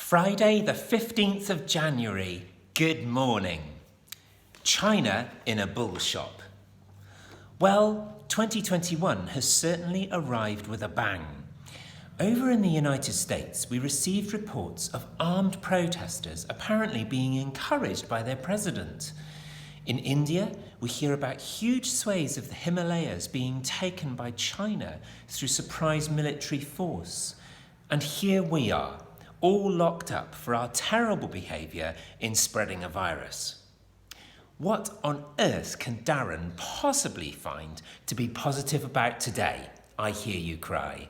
Friday the 15th of January. Good morning. China in a bull shop. Well, 2021 has certainly arrived with a bang. Over in the United States, we received reports of armed protesters apparently being encouraged by their president. In India, we hear about huge swathes of the Himalayas being taken by China through surprise military force. And here we are, all locked up for our terrible behaviour in spreading a virus. What on earth can Darren possibly find to be positive about today? I hear you cry.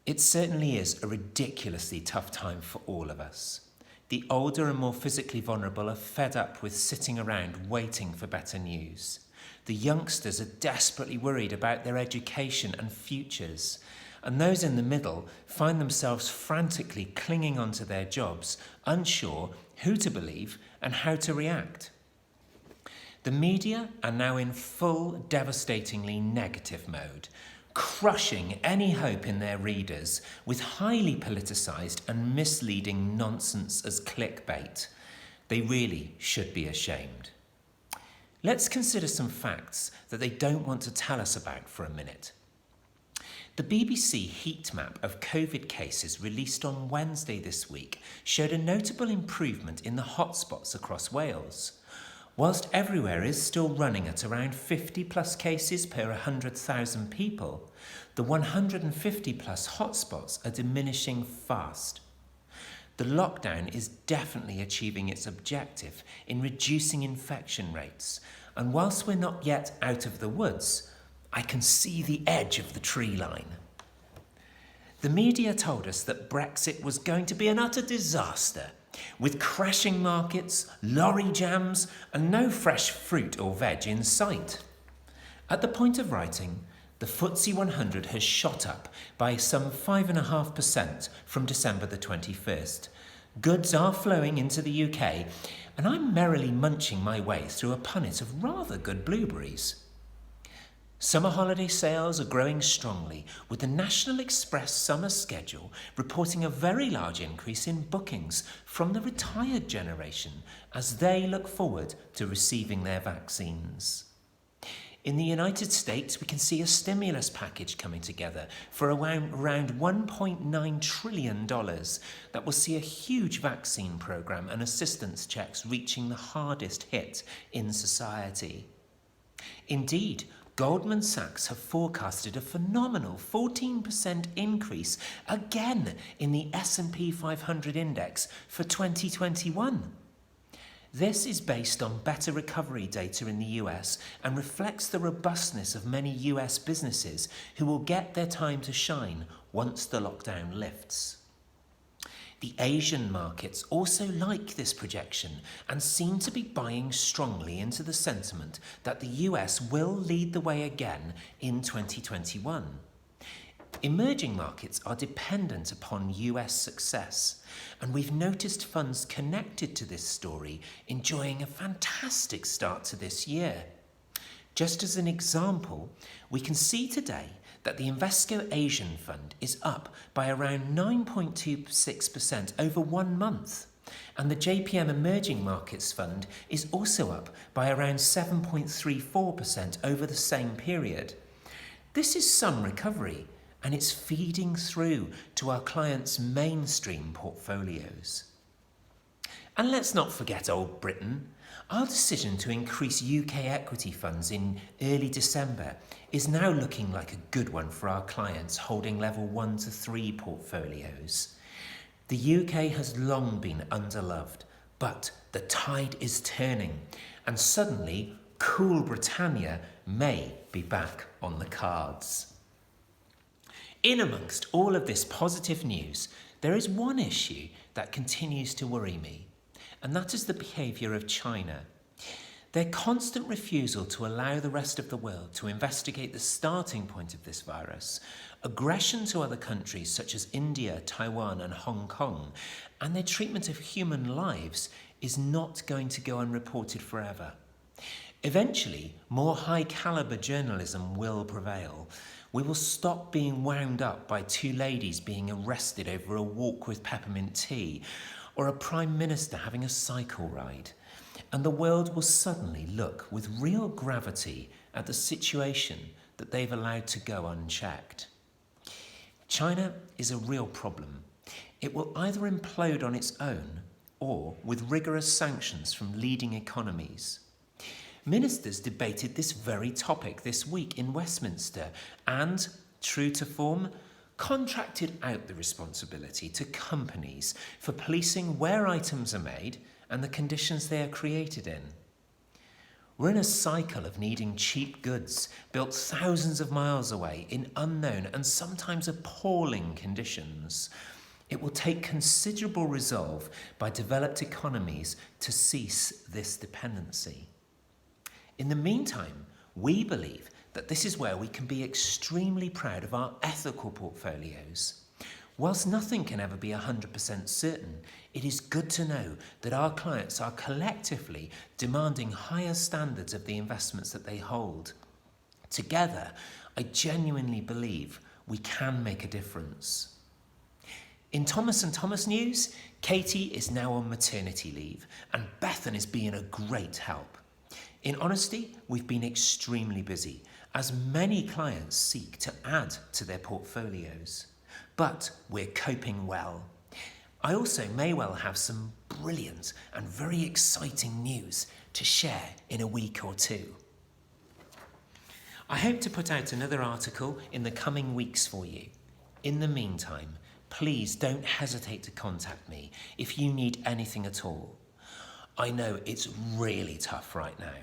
It certainly is a ridiculously tough time for all of us. The older and more physically vulnerable are fed up with sitting around waiting for better news. The youngsters are desperately worried about their education and futures. And those in the middle find themselves frantically clinging onto their jobs, unsure who to believe and how to react. The media are now in full, devastatingly negative mode, crushing any hope in their readers with highly politicised and misleading nonsense as clickbait. They really should be ashamed. Let's consider some facts that they don't want to tell us about for a minute. The BBC heat map of COVID cases released on Wednesday this week showed a notable improvement in the hotspots across Wales. Whilst everywhere is still running at around 50 plus cases per 100,000 people, the 150 plus hotspots are diminishing fast. The lockdown is definitely achieving its objective in reducing infection rates, and whilst we're not yet out of the woods, I can see the edge of the tree line. The media told us that Brexit was going to be an utter disaster, with crashing markets, lorry jams, and no fresh fruit or veg in sight. At the point of writing, the FTSE 100 has shot up by some 5.5% from December the 21st. Goods are flowing into the UK, and I'm merrily munching my way through a punnet of rather good blueberries. Summer holiday sales are growing strongly, with the National Express summer schedule reporting a very large increase in bookings from the retired generation as they look forward to receiving their vaccines. In the United States, we can see a stimulus package coming together for around $1.9 trillion that will see a huge vaccine program and assistance checks reaching the hardest hit in society. Indeed, Goldman Sachs have forecasted a phenomenal 14% increase again in the S&P 500 index for 2021. This is based on better recovery data in the US and reflects the robustness of many US businesses who will get their time to shine once the lockdown lifts. The Asian markets also like this projection and seem to be buying strongly into the sentiment that the US will lead the way again in 2021. Emerging markets are dependent upon US success, and we've noticed funds connected to this story enjoying a fantastic start to this year. Just as an example, we can see today that the Invesco Asian Fund is up by around 9.26% over 1 month, and the JPM Emerging Markets Fund is also up by around 7.34% over the same period. This is some recovery, and it's feeding through to our clients' mainstream portfolios. And let's not forget old Britain. Our decision to increase UK equity funds in early December is now looking like a good one for our clients holding level 1 to 3 portfolios. The UK has long been underloved, but the tide is turning, and suddenly cool Britannia may be back on the cards. In amongst all of this positive news, there is one issue that continues to worry me, and that is the behaviour of China. Their constant refusal to allow the rest of the world to investigate the starting point of this virus, aggression to other countries such as India, Taiwan and Hong Kong, and their treatment of human lives is not going to go unreported forever. Eventually, more high-caliber journalism will prevail, We will stop being wound up by two ladies being arrested over a walk with peppermint tea or a prime minister having a cycle ride. And the world will suddenly look with real gravity at the situation that they've allowed to go unchecked. China is a real problem. It will either implode on its own or with rigorous sanctions from leading economies. Ministers debated this very topic this week in Westminster and, true to form, contracted out the responsibility to companies for policing where items are made and the conditions they are created in. We're in a cycle of needing cheap goods built thousands of miles away in unknown and sometimes appalling conditions. It will take considerable resolve by developed economies to cease this dependency. In the meantime, we believe that this is where we can be extremely proud of our ethical portfolios. Whilst nothing can ever be 100% certain, it is good to know that our clients are collectively demanding higher standards of the investments that they hold. Together, I genuinely believe we can make a difference. In Thomas & Thomas news, Katie is now on maternity leave and Bethan is being a great help. In honesty, we've been extremely busy as many clients seek to add to their portfolios. But we're coping well. I also may well have some brilliant and very exciting news to share in a week or two. I hope to put out another article in the coming weeks for you. In the meantime, please don't hesitate to contact me if you need anything at all. I know it's really tough right now,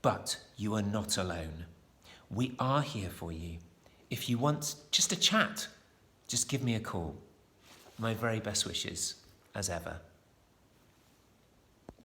but you are not alone. We are here for you. If you want just a chat, just give me a call. My very best wishes, as ever.